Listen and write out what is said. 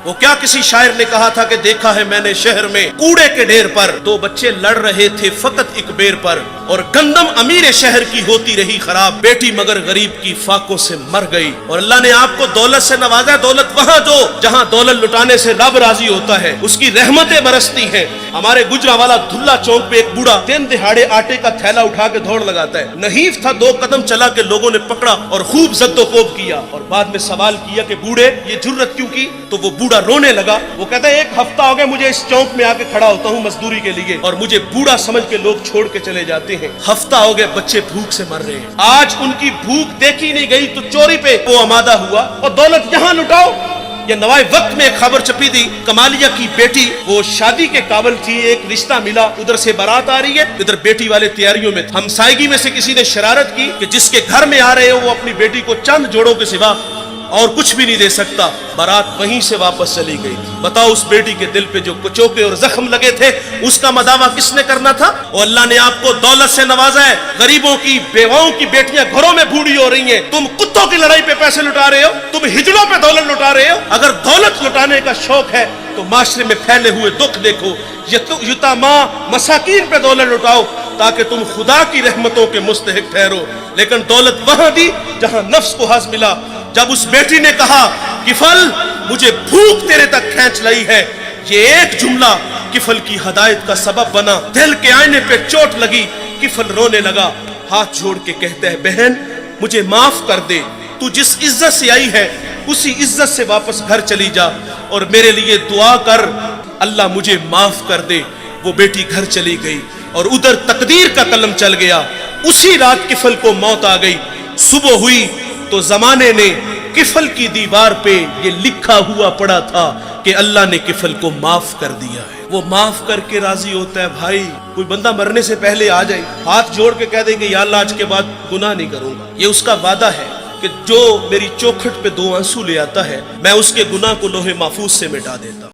وہ کیا کسی شاعر نے کہا تھا کہ دیکھا ہے میں نے شہر میں کوڑے کے ڈھیر پر دو بچے لڑ رہے تھے فقط ایک بیر پر، اور گندم امیر شہر کی ہوتی رہی خراب، بیٹی مگر غریب کی فاقوں سے مر گئی۔ اور اللہ نے آپ کو دولت سے نوازا، دولت وہاں دو جہاں دولت لٹانے سے رب راضی ہوتا ہے، اس کی رحمتیں برستی ہیں۔ ہمارے گجرانوالہ دھلا چوک پہ ایک بوڑھا دن دہاڑے آٹے کا تھیلا اٹھا کے دوڑ لگاتا ہے، نحیف تھا، 2 قدم چلا کے لوگوں نے پکڑا اور خوب زد و کوب کیا، اور بعد میں سوال کیا کہ بوڑھے یہ جرت کیوں کی؟ تو وہ بوڑھا رونے لگا، وہ کہتا ہے 1 ہفتہ ہو گیا مجھے اس چوک میں آ کے کھڑا ہوتا ہوں مزدوری کے لیے، اور مجھے بوڑھا سمجھ کے لوگ چھوڑ کے چلے جاتے ہیں، ہفتہ ہو گئے بچے بھوک سے مر رہے ہیں، آج ان کی بھوک دیکھی نہیں گئی تو چوری پہ وہ آمادہ ہوا، اور دولت یہاں لٹاؤ۔ یہ نوائے وقت میں ایک خبر چھپی تھی، کمالیہ کی بیٹی وہ شادی کے قابل تھی، ایک رشتہ ملا، ادھر سے بارات آ رہی ہے، ادھر بیٹی والے تیاریوں میں، ہمسائیگی میں سے کسی نے شرارت کی کہ جس کے گھر میں آ رہے ہو وہ اپنی بیٹی کو چند جوڑوں کے سوا اور کچھ بھی نہیں دے سکتا، بارات وہیں سے واپس چلی گئی تھی۔ بتاؤ اس بیٹی کے دل پہ جو کچوکے اور زخم لگے تھے اس کا مداوع کس نے کرنا تھا؟ اور اللہ نے آپ کو دولت سے نوازا ہے، غریبوں کی بیواؤں کی بیٹیاں گھروں میں بوڑھی ہو رہی ہیں، تم کتوں کی لڑائی پہ پیسے لٹا رہے ہو، تم ہجڑوں پہ دولت لٹا رہے ہو۔ اگر دولت لٹانے کا شوق ہے تو معاشرے میں پھیلے ہوئے دکھ دیکھو، یتاما مساکین پہ دولت لٹاؤ تاکہ تم خدا کی رحمتوں کے مستحق ٹھہرو، لیکن دولت وہاں دی جہاں نفس کو حظ ملا۔ جب اس بیٹی نے کہا کفل مجھے بھوک تیرے تک کھینچ لائی ہے، یہ ایک جملہ کفل کی ہدایت کا سبب بنا، دل کے آئینے پہ چوٹ لگی، کفل رونے لگا، ہاتھ جوڑ کے کہتا ہے بہن مجھے معاف کر دے، تو جس عزت سے آئی ہے اسی عزت سے واپس گھر چلی جا اور میرے لیے دعا کر اللہ مجھے معاف کر دے۔ وہ بیٹی گھر چلی گئی اور ادھر تقدیر کا قلم چل گیا، اسی رات کفل کو موت آ گئی۔ صبح ہوئی تو زمانے نے کفل کی دیوار پہ یہ لکھا ہوا پڑا تھا کہ اللہ نے کفل کو معاف کر دیا ہے۔ وہ معاف کر کے راضی ہوتا ہے۔ بھائی کوئی بندہ مرنے سے پہلے آ جائے ہاتھ جوڑ کے کہہ دے کہ یا اللہ آج کے بعد گناہ نہیں کروں گا، یہ اس کا وعدہ ہے کہ جو میری چوکھٹ پہ 2 آنسو لے آتا ہے میں اس کے گناہ کو لوح محفوظ سے مٹا دیتا ہوں۔